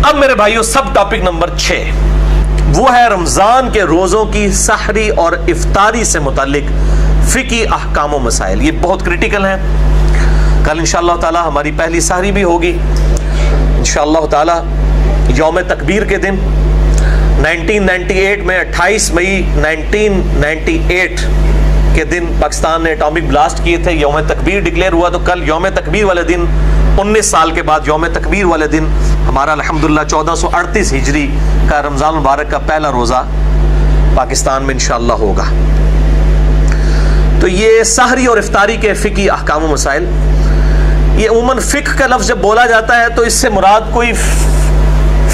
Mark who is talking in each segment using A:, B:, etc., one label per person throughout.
A: اب میرے بھائیوں سب ٹاپک نمبر 6 وہ ہے رمضان کے روزوں کی سحری اور افطاری سے متعلق فقہی احکام و مسائل. یہ بہت کرٹیکل ہیں. کل انشاءاللہ تعالی ہماری پہلی سحری بھی ہوگی انشاءاللہ تعالی یوم تکبیر کے دن 1998 میں 28 مئی 1998 کے دن پاکستان نے اٹامک بلاسٹ کیے تھے. یوم تکبیر ڈکلیئر ہوا تو کل یوم تکبیر والے دن 19 سال کے بعد یوم تکبیر والے دن ہمارا الحمدللہ 1438 ہجری کا رمضان مبارک کا پہلا روزہ پاکستان میں انشاءاللہ ہوگا. تو یہ سحری اور افطاری کے فقہی احکام و مسائل. یہ عموماً فقہ کا لفظ جب بولا جاتا ہے تو اس سے مراد کوئی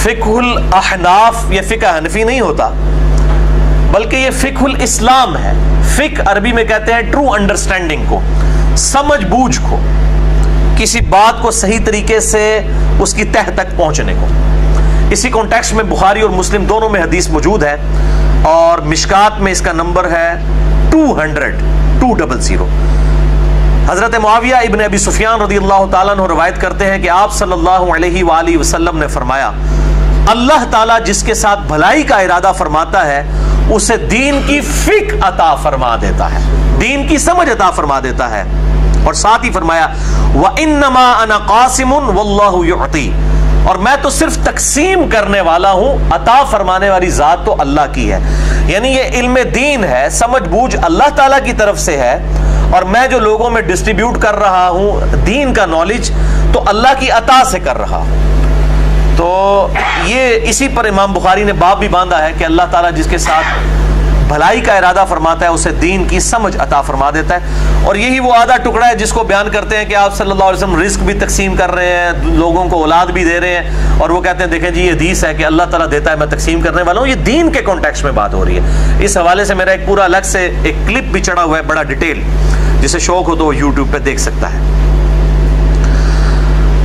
A: فقہ الاحناف یا فقہ حنفی نہیں ہوتا، بلکہ یہ فقہ الاسلام ہے. فقہ عربی میں کہتے ہیں ٹرو انڈرسٹینڈنگ کو، سمجھ بوجھ کو، کسی بات کو صحیح طریقے سے اس کی تہ تک پہنچنے کو. اسی کانٹیکسٹ میں بخاری اور مسلم دونوں میں حدیث موجود ہے اور مشکات میں اس کا نمبر ہے 200. حضرت معاویہ ابن ابی سفیان رضی اللہ تعالیٰ عنہ روایت کرتے ہیں کہ آپ صلی اللہ علیہ وآلہ وسلم نے فرمایا اللہ تعالیٰ جس کے ساتھ بھلائی کا ارادہ فرماتا ہے اسے دین کی فقہ عطا فرما دیتا ہے، دین کی سمجھ عطا فرما دیتا ہے. اور ساتھ ہی فرمایا وَإِنَّمَا أَنَا قَاسِمٌ وَاللَّهُ يُعْطِي، اور میں تو صرف تقسیم کرنے والا ہوں، عطا فرمانے والی ذات تو اللہ کی ہے. یعنی یہ علم دین ہے، سمجھ بوجھ اللہ تعالیٰ کی طرف سے ہے، اور میں جو لوگوں میں ڈسٹریبیوٹ کر رہا ہوں دین کا نالج تو اللہ کی عطا سے کر رہا ہوں. تو یہ اسی پر امام بخاری نے باب بھی باندھا ہے کہ اللہ تعالیٰ جس کے ساتھ بھلائی کا ارادہ فرماتا ہے اسے دین کی سمجھ عطا فرما دیتا ہے. اور یہی وہ آدھا ٹکڑا ہے جس کو بیان کرتے ہیں کہ آپ صلی اللہ علیہ وسلم رزق بھی تقسیم کر رہے ہیں، لوگوں کو اولاد بھی دے رہے ہیں، اور وہ کہتے ہیں دیکھیں جی یہ حدیث ہے کہ اللہ تعالیٰ دیتا ہے میں تقسیم کرنے والا ہوں. یہ دین کے کانٹیکسٹ میں بات ہو رہی ہے. اس حوالے سے میرا ایک پورا الگ سے ایک کلپ بھی چڑھا ہوا ہے بڑا ڈیٹیل، جسے شوق ہو تو وہ یوٹیوب پہ دیکھ سکتا ہے.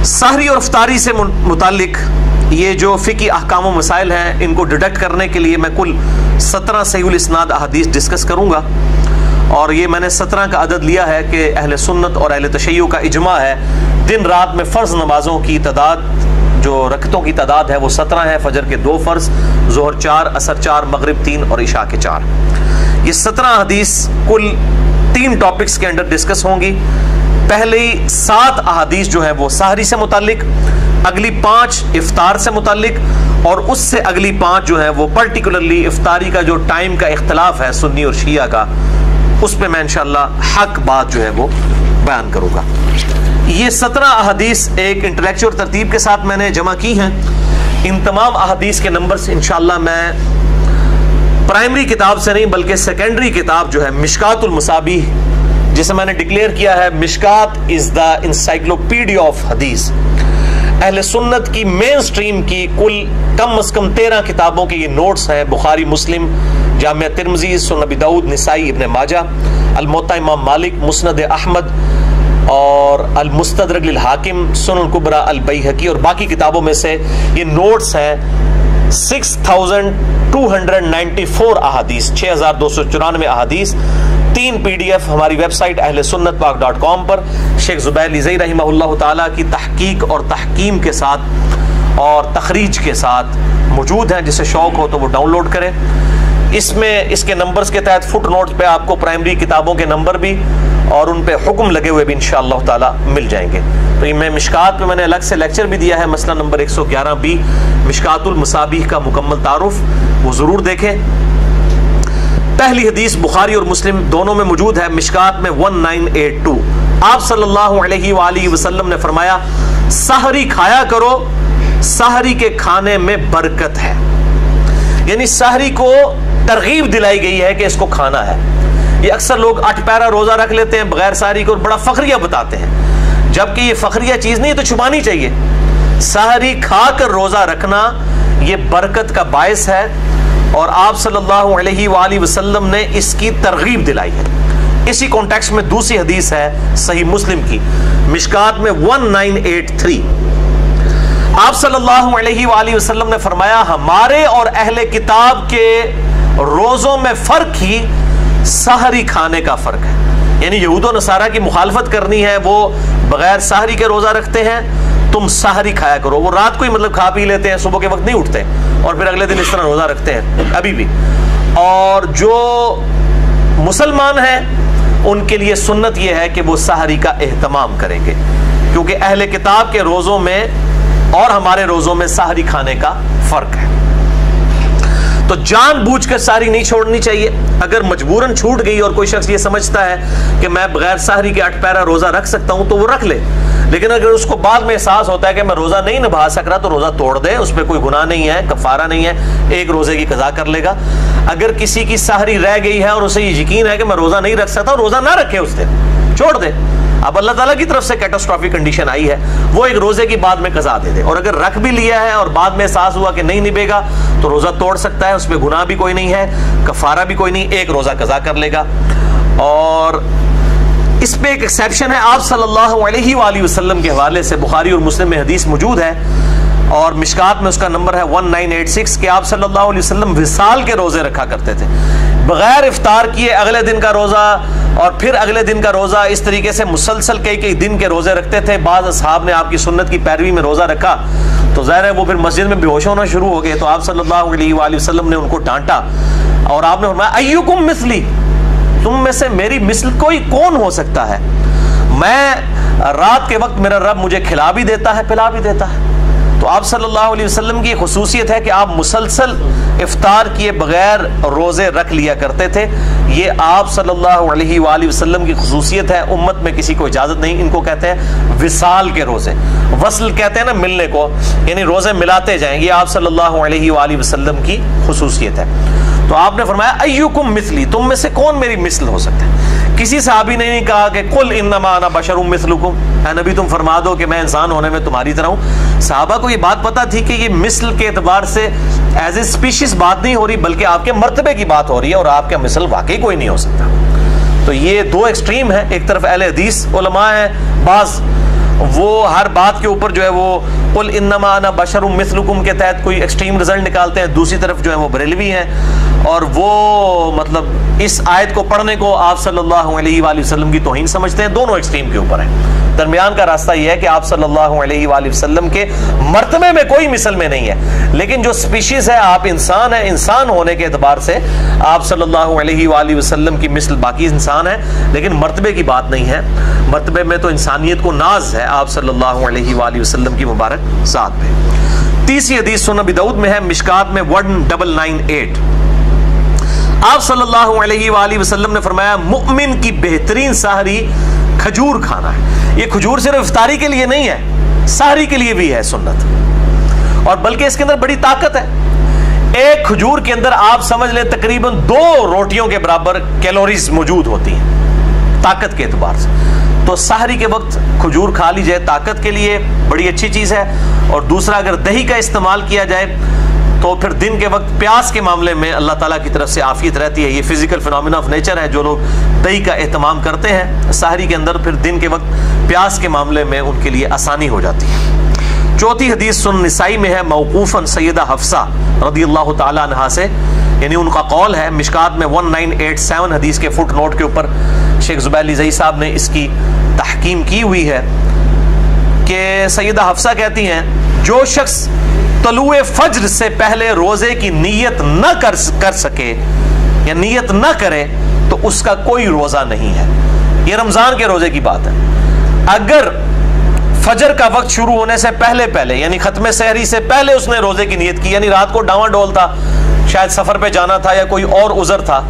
A: سحری اور افطاری سے متعلق یہ جو فقہی احکام و مسائل ہیں ان کو ڈیڈکٹ کرنے کے لیے میں کل 17 صحیح الاسناد احادیث ڈسکس کروں گا. اور یہ میں نے 17 کا عدد لیا ہے کہ اہل سنت اور اہل تشیع کا اجماع ہے دن رات میں فرض نمازوں کی تعداد، جو رکعتوں کی تعداد ہے وہ 17 ہے. فجر کے 2 فرض، ظہر 4، عصر 4، مغرب 3 اور عشاء کے 4. یہ 17 حدیث کل 3 ٹاپکس کے اندر ڈسکس ہوں گی. پہلی 7 احادیث جو ہے وہ سحری سے متعلق، اگلی 5 افطار سے متعلق، اور اس سے اگلی 5 جو ہے وہ پرٹیکولرلی افطاری کا جو ٹائم کا اختلاف ہے سنی اور شیعہ کا، اس پہ میں انشاءاللہ حق بات جو ہے وہ بیان کروں گا. یہ 17 احادیث ایک انٹلیکچوئل ترتیب کے ساتھ میں نے جمع کی ہیں. ان تمام احادیث کے نمبرز انشاءاللہ میں پرائمری کتاب سے نہیں بلکہ سیکنڈری کتاب جو ہے مشکات المصابیح، جسے میں نے ڈکلیئر کیا ہے مشکات از دا انسائکلوپیڈیا آف حدیث، اہل سنت کی مین سٹریم کی کل کم از کم 13 کتابوں کے یہ نوٹس ہیں. بخاری، مسلم، جامع ترمذی، سنن ابی داؤد، نسائی، ابن ماجہ، الموطا امام مالک، مسند احمد اور المستدرک للحاکم، سنن الکبری البیہقی، اور باقی کتابوں میں سے یہ نوٹس ہیں 6294 احادیث، 6294 احادیث. 3 PDF ہماری ویب سائٹ اہل سنت پاک .com پر شیخ زبیر لیزئی رحمہ اللہ تعالیٰ کی تحقیق اور تحکیم کے ساتھ اور تخریج کے ساتھ موجود ہیں. جسے شوق ہو تو وہ ڈاؤن لوڈ کریں. اس میں اس کے نمبرز کے تحت فٹ نوٹ پہ آپ کو پرائمری کتابوں کے نمبر بھی اور ان پہ حکم لگے ہوئے بھی انشاءاللہ تعالیٰ مل جائیں گے. تو یہ میں مشکات میں نے الگ سے لیکچر بھی دیا ہے، مسئلہ نمبر 111B مشکات المصابیح کا مکمل تعارف، وہ ضرور دیکھیں. پہلی حدیث بخاری اور مسلم دونوں میں موجود ہے. مشکات میں 1982 آپ صلی اللہ علیہ وآلہ وسلم نے فرمایا سحری کھایا کرو، سحری کے کھانے میں برکت ہے. یعنی سحری کو ترغیب دلائی گئی ہے کہ اس کو کھانا ہے. یہ اکثر لوگ 8 پیرا روزہ رکھ لیتے ہیں بغیر سحری کو اور بڑا فخریہ بتاتے ہیں، جبکہ یہ فخریہ چیز نہیں ہے، تو چھپانی چاہیے. سحری کھا کر روزہ رکھنا یہ برکت کا باعث ہے، اور آپ صلی اللہ علیہ وآلہ وسلم نے اس کی ترغیب دلائی ہے. اسی کانٹیکسٹ میں دوسری حدیث ہے صحیح مسلم کی مشکات میں 1983 آپ صلی اللہ علیہ وآلہ وسلم نے فرمایا ہمارے اور اہل کتاب کے روزوں میں فرق ہی سحری کھانے کا فرق ہے. یعنی یہود و نصارہ کی مخالفت کرنی ہے، وہ بغیر سحری کے روزہ رکھتے ہیں، تم سحری کھایا کرو. وہ رات کو ہی مطلب کھا پی لیتے ہیں, صبح کے وقت نہیں اٹھتے اور پھر اگلے دن اس طرح روزہ رکھتے ہیں ابھی بھی. اور جو مسلمان ہیں ان کے لیے سنت یہ ہے کہ وہ سحری کا اہتمام کریں گے, کیونکہ اہل کتاب کے روزوں میں اور ہمارے روزوں میں سحری کھانے کا فرق ہے. تو جان بوجھ کر سحری نہیں چھوڑنی چاہیے. اگر مجبوراً چھوٹ گئی اور کوئی شخص یہ سمجھتا ہے کہ میں بغیر سحری کے 8 پیرا روزہ رکھ سکتا ہوں تو وہ رکھ لے, لیکن اگر اس کو بعد میں احساس ہوتا ہے کہ میں روزہ نہیں نبھا سک رہا تو روزہ توڑ دے, اس پہ کوئی گناہ نہیں ہے, کفارہ نہیں ہے, ایک روزے کی قضا کر لے گا. اگر کسی کی سحری رہ گئی ہے اور اسے یہ یقین ہے کہ میں روزہ نہیں رکھ سکتا, روزہ نہ رکھے, اس دن چھوڑ دے. اب اللہ تعالیٰ کی طرف سے کیٹاسٹرافک کنڈیشن آئی ہے, وہ ایک روزے کی بعد میں قضا دے دے. اور اگر رکھ بھی لیا ہے اور بعد میں احساس ہوا کہ نہیں نبھے گا تو روزہ توڑ سکتا ہے, اس پہ گناہ بھی کوئی نہیں ہے, کفارہ بھی کوئی نہیں, ایک روزہ قضا کر لے گا. اور اس پہ ایک ایکسیپشن ہے, آپ صلی اللہ علیہ وآلہ وسلم کے حوالے سے بخاری اور مسلم میں حدیث موجود ہے اور مشکات میں اس کا نمبر ہے 1986 کہ آپ صلی اللہ علیہ وسلم وصال کے روزے رکھا کرتے تھے, بغیر افطار کیے اگلے دن کا روزہ اور پھر اگلے دن کا روزہ, اس طریقے سے مسلسل کئی دن کے روزے رکھتے تھے. بعض اصحاب نے آپ کی سنت کی پیروی میں روزہ رکھا تو ظاہر ہے وہ پھر مسجد میں بے ہوش ہونا شروع ہو گئے, تو آپ صلی اللہ علیہ وآلہ وسلم نے ان کو ڈانٹا اور آپ نے فرمایا ایکم مثلی, تم میں سے میری مثل کوئی کون ہو سکتا ہے, میں رات کے وقت میرا رب مجھے کھلا بھی دیتا ہے پلا بھی دیتا ہے. تو آپ صلی اللہ علیہ وسلم کی خصوصیت ہے کہ آپ مسلسل افطار کیے بغیر روزے رکھ لیا کرتے تھے. یہ آپ صلی اللہ علیہ وآلہ وسلم کی خصوصیت ہے, امت میں کسی کو اجازت نہیں. ان کو کہتے ہیں وصال کے روزے, وصل کہتے ہیں نا ملنے کو, یعنی روزے ملاتے جائیں, یہ آپ صلی اللہ علیہ وآلہ وسلم کی خصوصیت ہے. تو آپ نے فرمایا ایکم مثلی, تم میں سے کون میری مثل ہو سکتا ہے. کسی صحابی نے نہیں کہا کہ قل انما انا بشر مثلکم, اے نبی تم فرما دو کہ میں انسان ہونے میں تمہاری طرح ہوں. صحابہ کو یہ بات پتا تھی کہ یہ مثل کے اعتبار سے ایز اے اسپیشیز بات نہیں ہو رہی, بلکہ آپ کے مرتبے کی بات ہو رہی ہے, اور آپ کا مثل واقعی کوئی نہیں ہو سکتا. تو یہ دو ایکسٹریم ہیں, ایک طرف اہل حدیث علماء ہیں, بعض وہ ہر بات کے اوپر جو ہے وہ قل انما انا بشر مثلکم کے تحت کوئی ایکسٹریم رزلٹ نکالتے ہیں, دوسری طرف جو ہے وہ بریلوی ہیں اور وہ مطلب اس آیت کو پڑھنے کو آپ صلی اللہ علیہ وآلہ وسلم کی توہین سمجھتے ہیں. دونوں ایکسٹریم کے اوپر ہیں. درمیان کا راستہ یہ ہے کہ آپ صلی اللہ علیہ وآلہ وسلم کے مرتبے میں کوئی مثل میں نہیں ہے, لیکن جو سپیشیز ہے آپ انسان ہیں, انسان ہونے کے اعتبار سے آپ صلی اللہ علیہ وآلہ وسلم کی مثل باقی انسان ہے, لیکن مرتبے کی بات نہیں ہے. مرتبے میں تو انسانیت کو ناز ہے آپ صلی اللہ علیہ وآلہ وسلم کی مبارک ذات پہ. تیسری حدیث سنن ابی داؤد میں ہے, مشکات میں 1998. آپ صلی اللہ علیہ وآلہ وسلم نے فرمایا مؤمن کی بہترین سحری کھجور کھانا ہے. یہ کھجور صرف افطاری کے لیے نہیں ہے, سحری کے لیے بھی ہے سنت, اور بلکہ اس کے اندر بڑی طاقت ہے. ایک کھجور کے اندر آپ سمجھ لیں تقریباً 2 روٹیوں کے برابر کیلوریز موجود ہوتی ہیں طاقت کے اعتبار سے. تو سحری کے وقت کھجور کھا لی جائے, طاقت کے لیے بڑی اچھی چیز ہے. اور دوسرا, اگر دہی کا استعمال کیا جائے تو پھر دن کے وقت پیاس کے معاملے میں اللہ تعالیٰ کی طرف سے عافیت رہتی ہے. یہ فزیکل فینومینا آف نیچر ہے, جو لوگ دہی کا اہتمام کرتے ہیں سحری کے اندر, پھر دن کے وقت پیاس کے معاملے میں ان کے لیے آسانی ہو جاتی ہے. چوتھی حدیث سنن نسائی میں ہے موقوفاً سیدہ حفصہ رضی اللہ تعالیٰ عنہا سے, یعنی ان کا قول ہے. مشکات میں 1987 حدیث کے فٹ نوٹ کے اوپر شیخ زبیر زئی صاحب نے اس کی تحکیم کی ہوئی ہے کہ سیدہ حفصہ کہتی ہیں جو شخص طلوع فجر سے پہلے روزے کی نیت نہ کر سکے یا نیت نہ کرے تو اس کا کوئی روزہ نہیں ہے. یہ رمضان کے روزے کی بات ہے. اگر فجر کا وقت شروع ہونے سے پہلے یعنی ختم سحری سے پہلے اس نے روزے کی نیت کی, یعنی رات کو ڈاواں ڈول تھا, شاید سفر پہ جانا تھا یا کوئی اور عذر تھا,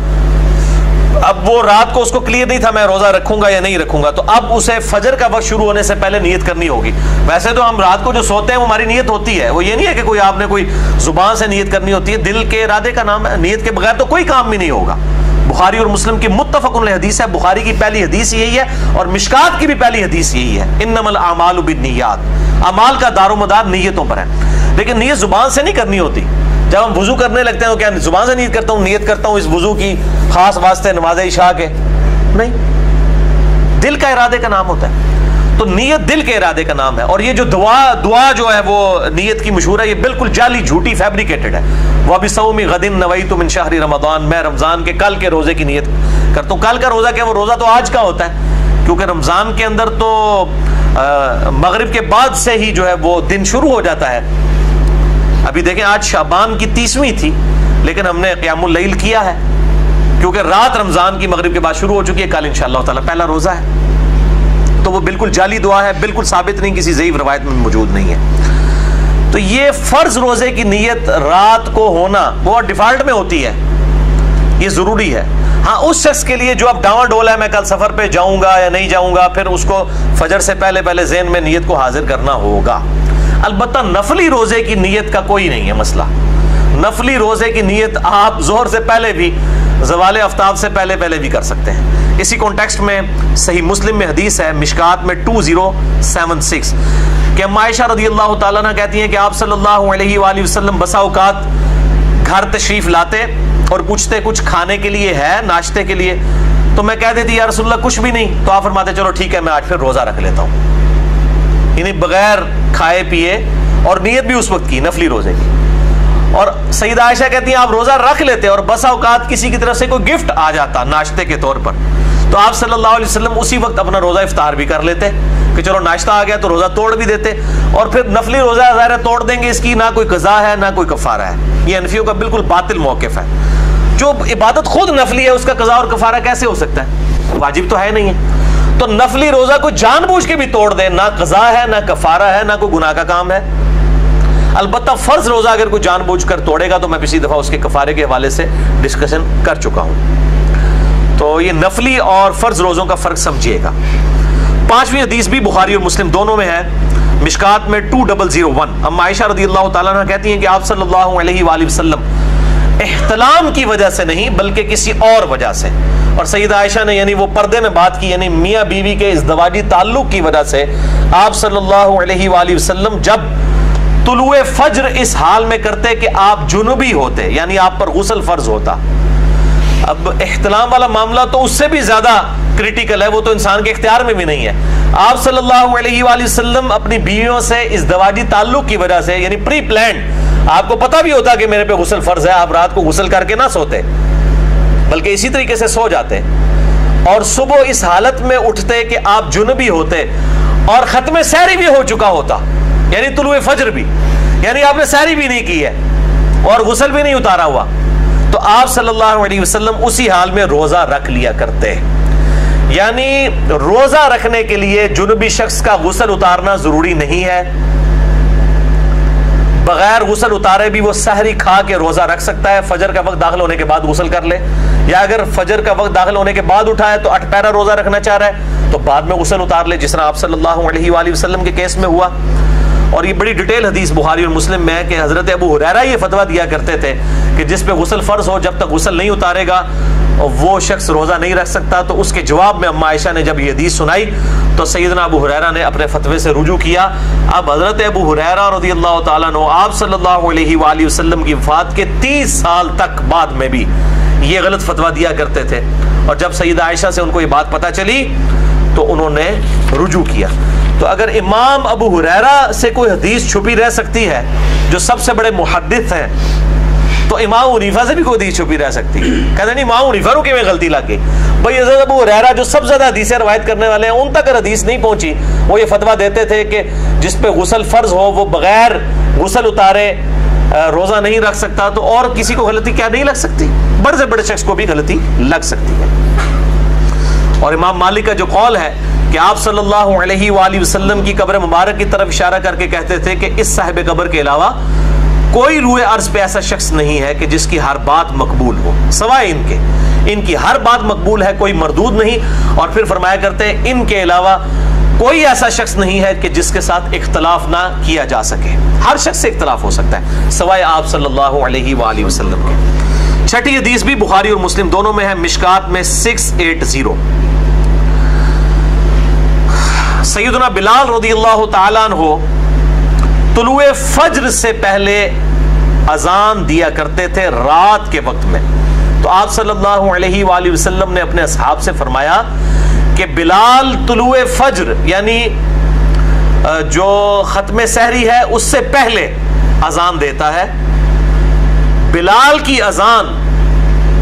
A: اب وہ رات کو اس کو کلیئر نہیں تھا میں روزہ رکھوں گا یا نہیں رکھوں گا, تو اب اسے فجر کا وقت شروع ہونے سے پہلے نیت کرنی ہوگی. ویسے تو ہم رات کو جو سوتے ہیں وہ ہماری نیت ہوتی ہے, وہ یہ نہیں ہے کہ کوئی آپ نے کوئی زبان سے نیت کرنی ہوتی ہے, دل کے ارادے کا نام ہے. نیت کے بغیر تو کوئی کام بھی نہیں ہوگا. بخاری اور مسلم کی متفق علیہ حدیث ہے, بخاری کی پہلی حدیث یہی ہے اور مشکات کی بھی پہلی حدیث یہی ہے, انما الاعمال بالنیات, اعمال کا دار و مدار نیتوں پر ہے. لیکن نیت زبان سے نہیں کرنی ہوتی. جب ہم وضو کرنے لگتے ہیں تو کیا زبان سے نیت کرتا ہوں, نیت کرتا ہوں اس وضو کی خاص واسطے نماز عشاء کے, نہیں, دل کا ارادے کا نام ہوتا ہے. تو نیت دل کے ارادے کا نام ہے. اور یہ جو دعا جو ہے وہ نیت کی مشہور ہے, یہ بالکل جعلی جھوٹی فیبریکیٹڈ ہے. وَبِصَوْمِ غَدٍ نَوَيْتُ مِنْ شَهْرِ رمضان, میں رمضان کے کل کے روزے کی نیت کرتا ہوں. کل کا روزہ کیا, وہ روزہ تو آج کا ہوتا ہے, کیونکہ رمضان کے اندر تو مغرب کے بعد سے ہی جو ہے وہ دن شروع ہو جاتا ہے. ابھی دیکھیں آج شعبان کی 30ویں تھی لیکن ہم نے قیام اللیل کیا ہے کیونکہ رات رمضان کی مغرب کے بعد شروع ہو چکی ہے. کل انشاءاللہ تعالی پہلا روزہ ہے. تو وہ بالکل جعلی دعا ہے, بالکل ثابت نہیں, کسی ضعیف روایت میں موجود نہیں ہے. تو یہ فرض روزے کی نیت رات کو ہونا وہ ڈیفالٹ میں ہوتی ہے, یہ ضروری ہے. ہاں اس شخص کے لیے جو اب ڈاواں ڈول ہے میں کل سفر پہ جاؤں گا یا نہیں جاؤں گا, پھر اس کو فجر سے پہلے ذہن میں نیت کو حاضر کرنا ہوگا. البتہ نفلی روزے کی نیت کا کوئی نہیں ہے مسئلہ. نفلی روزے کی نیت آپ ظہر سے پہلے بھی, زوال آفتاب سے پہلے بھی کر سکتے ہیں. اسی کانٹیکسٹ میں صحیح مسلم میں حدیث ہے مشکات میں 2076 کہ عائشہ رضی اللہ تعالیٰ عنہ کہتی ہیں کہ آپ صلی اللہ علیہ وآلہ وسلم بسا اوقات گھر تشریف لاتے اور پوچھتے کچھ کھانے کے لیے ہے, ناشتے کے لیے, تو میں کہہ دیتی یا رسول اللہ کچھ بھی نہیں. تو آپ فرماتے چلو ٹھیک ہے میں آج پھر روزہ رکھ لیتا ہوں, یعنی بغیر کھائے پیے, اور نیت بھی اس وقت کی نفلی روزے کی. اور سیدہ عائشہ کہتی ہیں آپ روزہ رکھ لیتے اور بسا اوقات کسی کی طرف سے کوئی گفٹ آ جاتا ناشتے کے طور پر, تو آپ صلی اللہ علیہ وسلم اسی وقت اپنا روزہ افطار بھی کر لیتے کہ چلو ناشتہ آ گیا تو روزہ توڑ بھی دیتے, اور پھر نفلی روزہ ظاہر توڑ دیں گے, اس کی نہ کوئی قضا ہے نہ کوئی کفارہ ہے. یہ حنفیوں کا بالکل باطل موقف ہے. جو عبادت خود نفلی ہے اس کا قضا اور کفارہ کیسے ہو سکتا ہے؟ واجب تو ہے نہیں ہے. تو نفلی روزہ کو جان بوجھ کے بھی توڑ دے, نہ قضا ہے نہ کفارہ ہے نہ کوئی گناہ کا کام ہے. البتہ فرض روزہ اگر کوئی جان بوجھ کر توڑے گا تو میں پچھلی دفعہ اس کے کفارے کے حوالے سے ڈسکشن کر چکا ہوں. تو یہ نفلی اور فرض روزوں کا فرق سمجھیے گا. 5ویں حدیث بھی بخاری اور مسلم دونوں میں ہے مشکات میں 2001. اما عائشہ رضی اللہ تعالیٰ عنہ کہتی ہیں کہ آپ صلی اللہ علیہ وآلہ وسلم احتلام کی وجہ سے نہیں بلکہ کسی اور وجہ سے, اور سیدہ عائشہ نے یعنی وہ پردے میں بات کی, یعنی میاں بیوی کے ازدواجی تعلق کی وجہ سے آپ صلی اللہ علیہ وآلہ وسلم جب طلوع فجر اس حال میں کرتے کہ آپ جنوبی ہوتے, یعنی آپ پر غسل فرض ہوتا. اب احتلام والا معاملہ تو اس سے بھی زیادہ کریٹیکل ہے, وہ تو انسان کے اختیار میں بھی نہیں ہے. آپ صلی اللہ علیہ وآلہ وسلم اپنی بیویوں سے ازدواجی تعلق کی وجہ سے, یعنی پری پلانڈ, آپ کو پتہ بھی ہوتا کہ میرے پہ غسل فرض ہے, آپ رات کو غسل کر کے نہ سوتے بلکہ اسی طریقے سے سو جاتے, اور صبح اس حالت میں اٹھتے کہ آپ جنوبی ہوتے اور ختم سحری بھی ہو چکا ہوتا, یعنی طلوع فجر بھی, یعنی آپ نے سحری بھی نہیں کی ہے اور غسل بھی نہیں اتارا ہوا, تو آپ صلی اللہ علیہ وسلم اسی حال میں روزہ رکھ لیا کرتے. یعنی روزہ رکھنے کے لیے جنوبی شخص کا غسل اتارنا ضروری نہیں ہے, بغیر غسل اتارے بھی وہ سحری کھا کے روزہ رکھ سکتا ہے. فجر کا وقت داخل ہونے کے بعد غسل کر لے, یا اگر فجر کا وقت داخل ہونے کے بعد اٹھا ہے تو 8 پہرا روزہ رکھنا چاہ رہا ہے تو بعد میں غسل اتار لے, جس طرح آپ صلی اللہ علیہ وآلہ وسلم کے کیس میں ہوا. اور یہ بڑی ڈیٹیل حدیث بخاری اور مسلم میں ہے کہ حضرت ابو ہریرہ یہ فتویٰ دیا کرتے تھے کہ جس پہ غسل فرض ہو جب تک غسل نہیں اتارے گا وہ شخص روزہ نہیں رکھ سکتا. تو اس کے جواب میں اما عائشہ نے جب یہ حدیث سنائی تو سیدنا ابو ہریرہ نے اپنے فتوے سے رجوع کیا. اب حضرت ابو ہریرہ رضی اللہ تعالیٰ عنہ آپ صلی اللہ علیہ وآلہ وسلم کی وفات کے 30 سال تک بعد میں بھی یہ غلط فتویٰ دیا کرتے تھے, اور جب سیدہ عائشہ سے ان کو یہ بات پتہ چلی تو انہوں نے رجوع کیا. تو اگر امام ابو ہریرہ سے کوئی حدیث چھپی رہ سکتی ہے جو سب سے بڑے محدث ہیں, تو امام حنیفہ سے بھی کوئی حدیث چھپی رہ سکتی ہے. کہتے نہیں امام حنیفہ کو میں غلطی لگ گئی, بھائی حضرت ابو ہریرہ جو سب زیادہ حدیثیں روایت کرنے والے ہیں ان تک حدیث نہیں پہنچی, وہ یہ فتویٰ دیتے تھے کہ جس پہ غسل فرض ہو وہ بغیر غسل اتارے روزہ نہیں رکھ سکتا. تو اور کسی کو غلطی کیا نہیں لگ سکتی, بڑے سے بڑے شخص کو بھی غلطی لگ سکتی ہے. اور امام مالک کا جو قول ہے کہ آپ صلی اللہ علیہ وآلہ وسلم کی قبر مبارک کی طرف اشارہ کر کے کہتے تھے کہ اس صاحب قبر کے علاوہ کوئی روئے عرض پہ ایسا شخص نہیں ہے کہ جس کی ہر بات مقبول ہو, سوائے ان کی ہر بات مقبول ہے, کوئی مردود نہیں. اور پھر فرمایا کرتے ہیں ان کے علاوہ کوئی ایسا شخص نہیں ہے کہ جس کے ساتھ اختلاف نہ کیا جا سکے, ہر شخص سے اختلاف ہو سکتا ہے سوائے آپ صلی اللہ علیہ وآلہ وسلم کے. 6ٹھی حدیث بھی بخاری اور مسلم دونوں میں ہے مشکات میں 680. سیدنا بلال رضی اللہ تعالیٰ عنہ طلوع فجر سے پہلے اذان دیا کرتے تھے رات کے وقت میں. تو آپ صلی اللہ علیہ وآلہ وسلم نے اپنے اصحاب سے فرمایا کہ بلال طلوع فجر یعنی جو ختم سحری ہے اس سے پہلے اذان دیتا ہے. بلال کی اذان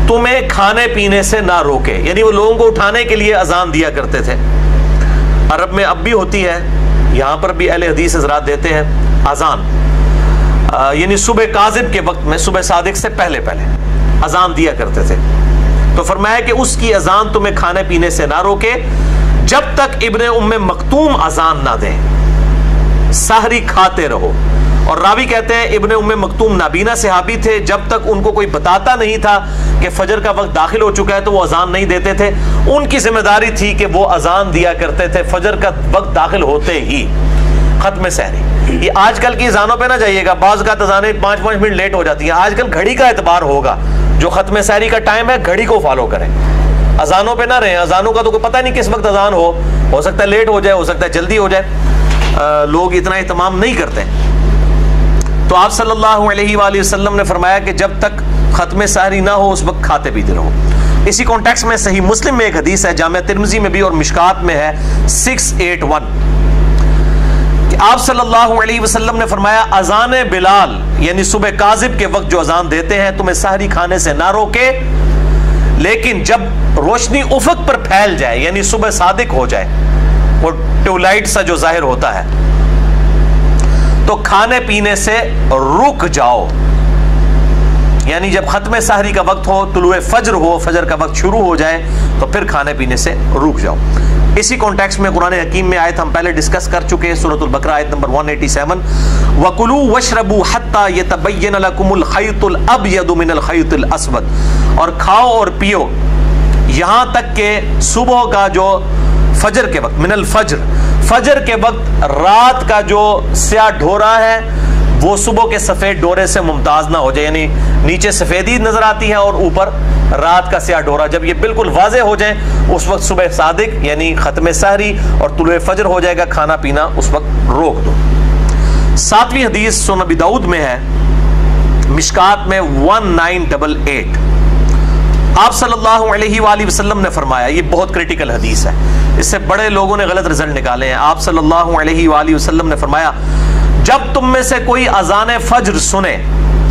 A: تمہیں کھانے پینے سے نہ روکے, یعنی وہ لوگوں کو اٹھانے کے لیے اذان دیا کرتے تھے. عرب میں اب بھی ہوتی ہے، یہاں پر بھی اہل حدیث حضرات دیتے ہیں اذان، یعنی صبح کاذب کے وقت میں، صبح صادق سے پہلے اذان دیا کرتے تھے. تو فرمایا کہ اس کی اذان تمہیں کھانے پینے سے نہ روکے جب تک ابن ام مکتوم اذان نہ دیں، سحری کھاتے رہو. اور راوی کہتے ہیں ابن ام مکتوم نابینا صحابی تھے، جب تک ان کو کوئی بتاتا نہیں تھا کہ فجر کا وقت داخل ہو چکا ہے تو وہ اذان نہیں دیتے تھے. ان کی ذمہ داری تھی کہ وہ اذان دیا کرتے تھے فجر کا وقت داخل ہوتے ہی، ختم سحری. یہ آج کل کی اذانوں پہ نہ جائیے گا، بعض کا اذانیں 5 منٹ لیٹ ہو جاتی ہیں. آج کل گھڑی کا اعتبار ہوگا، جو ختم سحری کا ٹائم ہے گھڑی کو فالو کریں، اذانوں پہ نہ رہیں. اذانوں کا تو کوئی پتہ نہیں کس وقت اذان ہو سکتا ہے لیٹ ہو جائے، ہو سکتا ہے جلدی ہو جائے، لوگ اتنا اہتمام نہیں کرتے. تو آپ صلی اللہ علیہ وآلہ وسلم نے فرمایا کہ جب تک ختم سحری نہ ہو اس وقت کھاتے پیتے رہو. اسی کانٹیکس میں صحیح مسلم میں ایک حدیث ہے، جامع ترمذی میں بھی اور مشکات میں ہے 681، کہ آپ صلی اللہ علیہ وسلم نے فرمایا اذان بلال یعنی صبح کاذب کے وقت جو اذان دیتے ہیں تمہیں سحری کھانے سے نہ روکے، لیکن جب روشنی افق پر پھیل جائے یعنی صبح صادق ہو جائے، وہ ٹیولائٹ سا جو ظاہر ہوتا ہے، تو کھانے پینے سے رک جاؤ. یعنی جب ختم سحری کا وقت ہو، طلوع فجر ہو، فجر کا وقت شروع ہو جائے تو پھر کھانے پینے سے رک جاؤ. اسی کانٹیکس میں قرآن حکیم میں آیت ہم پہلے ڈسکس کر چکے ہیں، سورۃ البقرہ آیت نمبر 187، وَكُلُوا وَاشْرَبُوا حَتَّى يَتَبَيَّنَ لَكُمُ الْخَيْطُ الْأَبْيَضُ مِنَ الْخَيْطِ الْأَسْوَدِ، اور کھاؤ اور پیو یہاں تک کہ صبح کا جو فجر کے وقت، من الفجر، فجر کے وقت رات کا جو سیاہ ڈھورا ہے وہ صبح کے سفید ڈورے سے ممتاز نہ ہو جائے. یعنی نیچے سفیدی نظر آتی ہے اور اوپر رات کا سیاہ ڈورا، جب یہ بالکل واضح ہو جائے اس وقت صبح صادق یعنی ختم سحری اور طلوع فجر ہو جائے گا، کھانا پینا اس وقت روک دو. 7ویں حدیث سنن ابی داؤد میں ہے، مشکات میں 1988، آپ صلی اللہ علیہ وآلہ وسلم نے فرمایا، یہ بہت کریٹیکل حدیث ہے، اس سے بڑے لوگوں نے غلط رزلٹ نکالے ہیں. آپ صلی اللہ علیہ وآلہ وسلم نے فرمایا جب تم میں سے کوئی اذان فجر سنے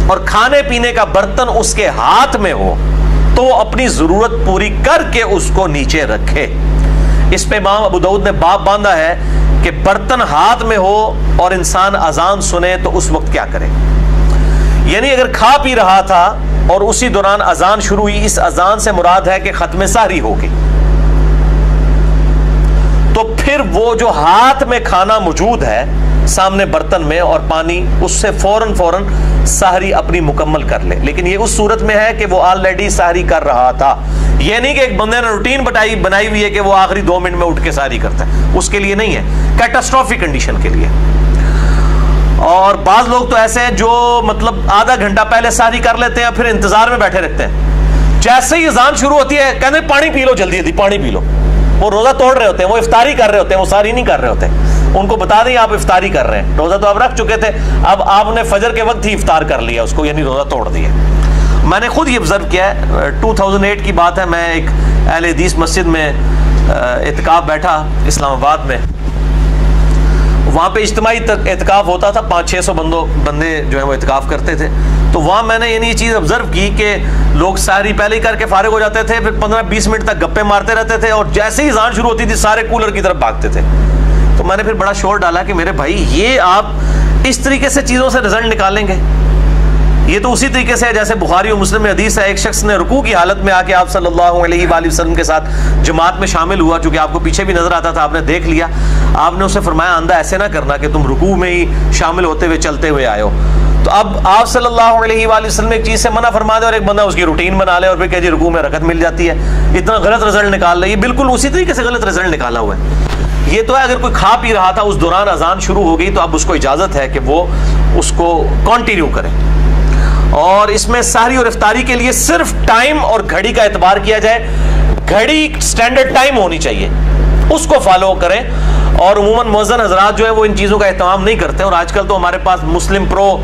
A: اور کھانے پینے کا برتن اس کے ہاتھ میں ہو تو اپنی ضرورت پوری کر کے اس کو نیچے رکھے. اس پہ امام ابو داؤد نے باب باندھا ہے کہ برتن ہاتھ میں ہو اور انسان اذان سنے تو اس وقت کیا کرے. یعنی اگر کھا پی رہا تھا اور اسی دوران اذان شروع ہوئی، اس اذان سے مراد ہے کہ ختم سحری ہوگی، تو پھر وہ جو ہاتھ میں کھانا موجود ہے سامنے برتن میں اور پانی، اس سے فوراً سحری اپنی مکمل کر لے. لیکن یہ اس صورت میں ہے کہ وہ آلریڈی سحری کر رہا تھا، یہ نہیں کہ ایک بندے نے روٹین بنائی ہوئی ہے کہ وہ آخری 2 منٹ میں اٹھ کے سحری کرتا ہے، اس کے لیے نہیں ہے، کیٹاسٹروفک کنڈیشن کے لیے. اور بعض لوگ تو ایسے ہیں جو مطلب آدھا گھنٹہ پہلے سحری کر لیتے ہیں، پھر انتظار میں بیٹھے رہتے ہیں، جیسے ہی اذان شروع ہوتی ہے کہتے ہیں پانی پی لو، جلدی پانی پی لو. وہ روزہ توڑ رہے ہوتے ہیں، وہ افطاری کر رہے ہوتے ہیں، وہ سحری نہیں کر رہے ہوتے. ان کو بتا دیں آپ افطاری کر رہے ہیں، روزہ تو آپ رکھ چکے تھے، اب آپ نے فجر کے وقت ہی افطار کر لیا اس کو، یعنی روزہ توڑ دیا. میں نے خود یہ آبزرو کیا ہے، 2008 کی بات ہے، میں ایک اہل حدیث مسجد میں اعتکاف بیٹھا اسلام آباد میں، وہاں پہ اجتماعی اعتکاف ہوتا تھا، 500-600 بندے جو ہیں وہ اعتکاف کرتے تھے. تو وہاں میں نے یہ چیز آبزرو کی کہ لوگ سحری پہلے ہی کر کے فارغ ہو جاتے تھے، پھر 15-20 منٹ تک گپے مارتے رہتے تھے، اور جیسے ہی اذان شروع ہوتی تھی سارے کولر کی طرف بھاگتے تھے. تو میں نے پھر بڑا شور ڈالا کہ میرے بھائی یہ آپ اس طریقے سے چیزوں سے رزلٹ نکالیں گے، یہ تو اسی طریقے سے ہے جیسے بخاری و مسلم میں حدیث ہے، ایک شخص نے رکوع کی حالت میں آ کے آپ صلی اللہ علیہ وآلہ وسلم کے ساتھ جماعت میں شامل ہوا، چونکہ آپ کو پیچھے بھی نظر آتا تھا، آپ نے دیکھ لیا، آپ نے اسے فرمایا اندھا ایسے نہ کرنا کہ تم رکوع میں ہی شامل ہوتے ہوئے چلتے ہوئے آئے ہو. تو اب آپ صلی اللہ علیہ وآلہ وسلم ایک چیز سے منع فرما دے اور ایک بندہ اس کی روٹین بنا لے اور پھر کہ جی رکوع میں رکعت مل جاتی ہے، اتنا غلط رزلٹ نکال لے. یہ بالکل اسی طریقے سے غلط رزلٹ نکالا ہوا ہے. یہ تو ہے اگر کوئی کھا پی رہا تھا اس دوران اذان شروع ہو گئی تو اب اس کو اجازت ہے کہ وہ اس کو کنٹینیو کرے. اور اس میں سحری اور افطاری کے لیے صرف ٹائم اور گھڑی کا اعتبار کیا جائے، گھڑی سٹینڈرڈ ٹائم ہونی چاہیے، اس کو فالو کریں. اور عموماً مؤذن حضرات جو ہے وہ ان چیزوں کا اہتمام نہیں کرتے، اور آج کل تو ہمارے پاس مسلم پرو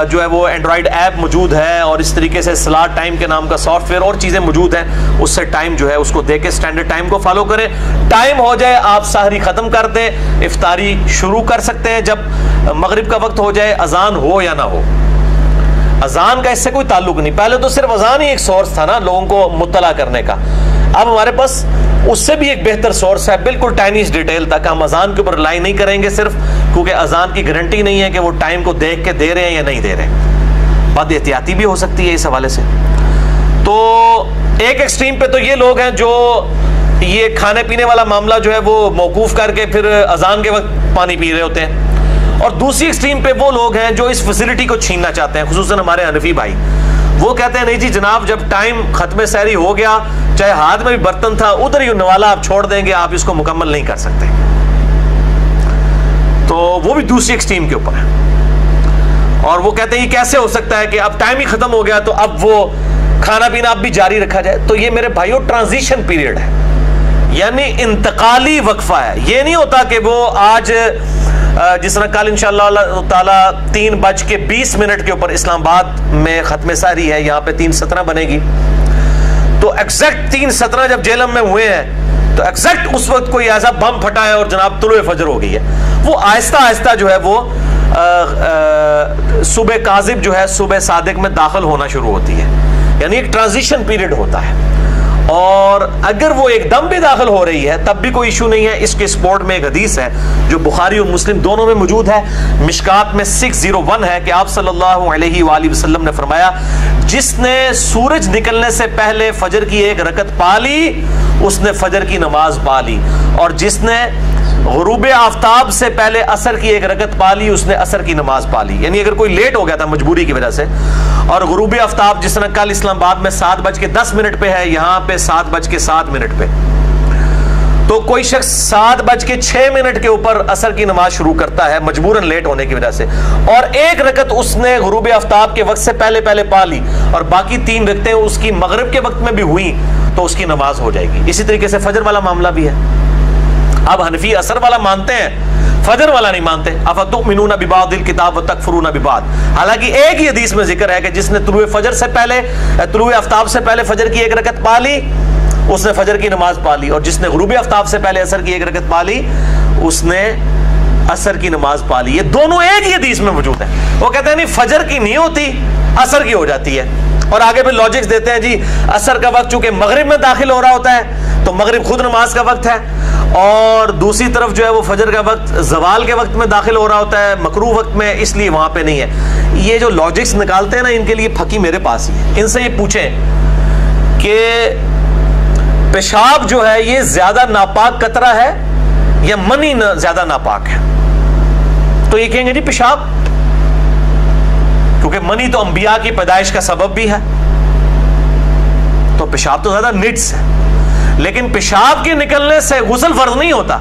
A: جو ہے وہ اینڈرائڈ ایپ موجود ہے، اور اس طریقے سے سلاٹ ٹائم کے نام کا سافٹ ویئر اور چیزیں موجود ہیں، اس سے ٹائم جو ہے اس کو دے کے سٹینڈرڈ ٹائم کو فالو کریں. ٹائم ہو جائے آپ سحری ختم کر دیں، افطاری شروع کر سکتے ہیں جب مغرب کا وقت ہو جائے، اذان ہو یا نہ ہو. اذان کا اس سے کوئی تعلق نہیں، پہلے تو صرف اذان ہی ایک سورس تھا نا لوگوں کو مطلع کرنے کا، اب ہمارے پاس اس سے بھی ایک بہتر سورس ہے, بالکل ٹائنیز ڈیٹیل تک. ہم اذان کے اوپر ریلائی نہیں کریں گے صرف, کیونکہ اذان کی گارنٹی نہیں ہے کہ وہ ٹائم کو دیکھ کے دے رہے ہیں یا نہیں دے رہے ہیں, بد احتیاطی بھی ہو سکتی ہے اس حوالے سے. تو ایک ایکسٹریم پہ تو یہ لوگ ہیں جو یہ کھانے پینے والا معاملہ جو ہے وہ موقوف کر کے پھر اذان کے وقت پانی پی رہے ہوتے ہیں, اور دوسری ایکسٹریم پہ وہ لوگ ہیں جو اس فیسلٹی کو چھیننا چاہتے ہیں, خصوصاً ہمارے حنفی بھائی. وہ کہتے ہیں نہیں جی جناب, جب ٹائم ختم سحری ہو گیا, چاہے ہاتھ میں بھی برتن تھا, ادھر ہی نوالا آپ چھوڑ دیں گے, آپ اس کو مکمل نہیں کر سکتے. تو وہ بھی دوسری ایکسٹریم کے اوپر ہے, اور وہ کہتے ہیں یہ کیسے ہو سکتا ہے کہ اب ٹائم ہی ختم ہو گیا تو اب وہ کھانا پینا اب بھی جاری رکھا جائے. تو یہ میرے بھائیوں ٹرانزیشن پیریڈ ہے, یعنی انتقالی وقفہ ہے. یہ نہیں ہوتا کہ وہ آج جس طرح کل انشاءاللہ تعالی 3:20 کے اوپر اسلام آباد میں ختم سحری ہے, یہاں پہ 3:17 بنے گی, تو ایگزیکٹ 3:17 جب جہلم میں ہوئے ہیں تو ایگزیکٹ اس وقت کوئی ایسا بم پھٹا ہے اور جناب طلوع فجر ہو گئی ہے. وہ آہستہ آہستہ جو ہے وہ صبح کاذب جو ہے صبح صادق میں داخل ہونا شروع ہوتی ہے, یعنی ایک ٹرانزیشن پیریڈ ہوتا ہے. اور اگر وہ ایک دم بھی داخل ہو رہی ہے تب بھی کوئی ایشو نہیں ہے. اس کے سپورٹ میں ایک حدیث ہے جو بخاری اور مسلم دونوں میں موجود ہے, مشکات میں 601 ہے کہ آپ صلی اللہ علیہ وآلہ وسلم نے فرمایا, جس نے سورج نکلنے سے پہلے فجر کی 1 رکعت پا لی اس نے فجر کی نماز پا لی, اور جس نے غروب آفتاب سے پہلے عصر کی 1 رکعت پا لی اس نے عصر کی نماز پا لی. یعنی اگر کوئی لیٹ ہو گیا تھا مجبوری کی وجہ سے, اور غروب آفتاب جس طرح کل اسلام آباد میں 7:10 پہ ہے, یہاں پہ 7:07 پہ, تو کوئی شخص 7:06 کے اوپر عصر کی نماز شروع کرتا ہے مجبوراً لیٹ ہونے کی وجہ سے, اور 1 رکعت اس نے غروب آفتاب کے وقت سے پہلے پا لی, اور باقی 3 رکعتیں اس کی مغرب کے وقت میں بھی ہوئی تو اس کی نماز ہو جائے گی. اسی طریقے سے فجر والا معاملہ بھی ہے. اب حنفی عصر والا مانتے ہیں, فجر والا نہیں مانتے. افتؤمنون ببعض الکتاب وتکفرون ببعض. حالانکہ ایک ہی حدیث میں ذکر ہے کہ جس نے طلوع فجر سے پہلے, طلوع آفتاب سے پہلے فجر کی 1 رکعت پا لی اس نے فجر کی نماز پا لی, اور جس نے غروب آفتاب سے پہلے عصر کی 1 رکعت پا لی اس نے عصر کی نماز پا لی. یہ دونوں ایک ہی حدیث میں موجود ہیں. وہ کہتے ہیں نہیں فجر کی نہیں ہوتی, عصر کی ہو جاتی ہے, اور آگے پھر لاجکس دیتے ہیں جی عصر کا وقت چونکہ مغرب میں داخل ہو رہا ہوتا ہے تو مغرب خود نماز کا وقت ہے, اور دوسری طرف جو ہے وہ فجر کا وقت زوال کے وقت میں داخل ہو رہا ہوتا ہے, مکروہ وقت میں, اس لیے وہاں پہ نہیں ہے. یہ جو لاجکس نکالتے ہیں نا, ان کے لیے پھکی میرے پاس ہی ہے. ان سے یہ پوچھیں کہ پیشاب جو ہے یہ زیادہ ناپاک قطرہ ہے یا منی زیادہ ناپاک ہے, تو یہ کہیں گے جی پیشاب, کیونکہ منی تو انبیاء کی پیدائش کا سبب بھی ہے, تو پیشاب تو زیادہ نڈس ہے. لیکن پیشاب کے نکلنے سے غسل فرض نہیں ہوتا,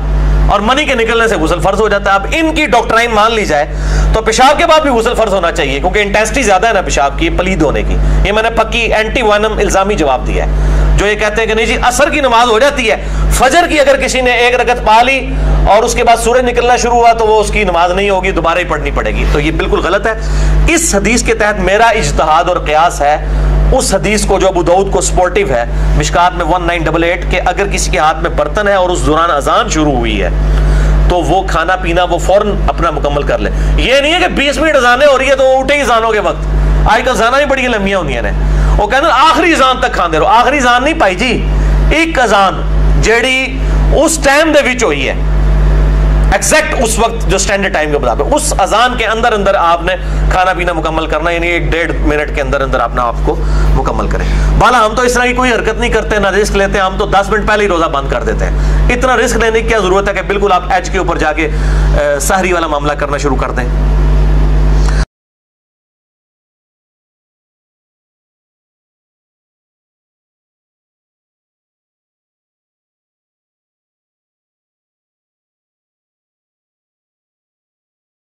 A: اور منی کے نکلنے سے غسل فرض ہو جاتا ہے. اب ان کی ڈاکٹرائن مان لی جائے تو پیشاب کے بعد بھی غسل فرض ہونا چاہیے, کیونکہ انٹینسٹی زیادہ ہے نا پیشاب کی پلید ہونے کی. یہ میں نے پکی اینٹی وانم الزامی جواب دیا ہے. جو یہ کہتے ہیں کہ نہیں جی عصر کی نماز ہو جاتی ہے, فجر کی اگر کسی نے 1 رکعت پا لی اور اس کے بعد سورج نکلنا شروع ہوا تو وہ اس کی نماز نہیں ہوگی, دوبارہ ہی پڑھنی پڑے گی. تو یہ بالکل غلط ہے. اس حدیث کے تحت میرا اجتہاد اور قیاس ہے اس حدیث کو جو ابو داؤد کو سپورٹیو ہے, مشکات میں 1988, کہ اگر کسی کے ہاتھ میں برتن ہے اور اس دوران اذان شروع ہوئی ہے تو وہ کھانا پینا وہ فوراً اپنا مکمل کر لے. یہ نہیں ہے کہ 20 منٹ اذانیں ہو رہی ہے تو وہ اٹھے ہی اذانوں کے وقت. آج کل اذانیں بھی بڑی لمبیاں ہوندیاں نے, وہ کہتے ہیں آخری اذان تک کھاندے رہو. آخری اذان نہیں پائی جی, ایک اذان جیڑی اس ٹائم دے وچ ہوئی ہے, ایگزیکٹ اس وقت جو سٹینڈرڈ ٹائم کے مطابق, اس اذان کے اندر اندر آپ نے کھانا پینا مکمل کرنا, یعنی 1-1.5 منٹ کے اندر اندر اپنا آپ کو مکمل کریں. بالا ہم تو اس طرح کی کوئی حرکت نہیں کرتے, نہ رسک لیتے ہیں. ہم تو 10 منٹ پہلے ہی روزہ بند کر دیتے ہیں. اتنا رسک لینے کی کیا ضرورت ہے کہ بالکل آپ ایج کے اوپر جا کے سحری والا معاملہ کرنا شروع کر دیں.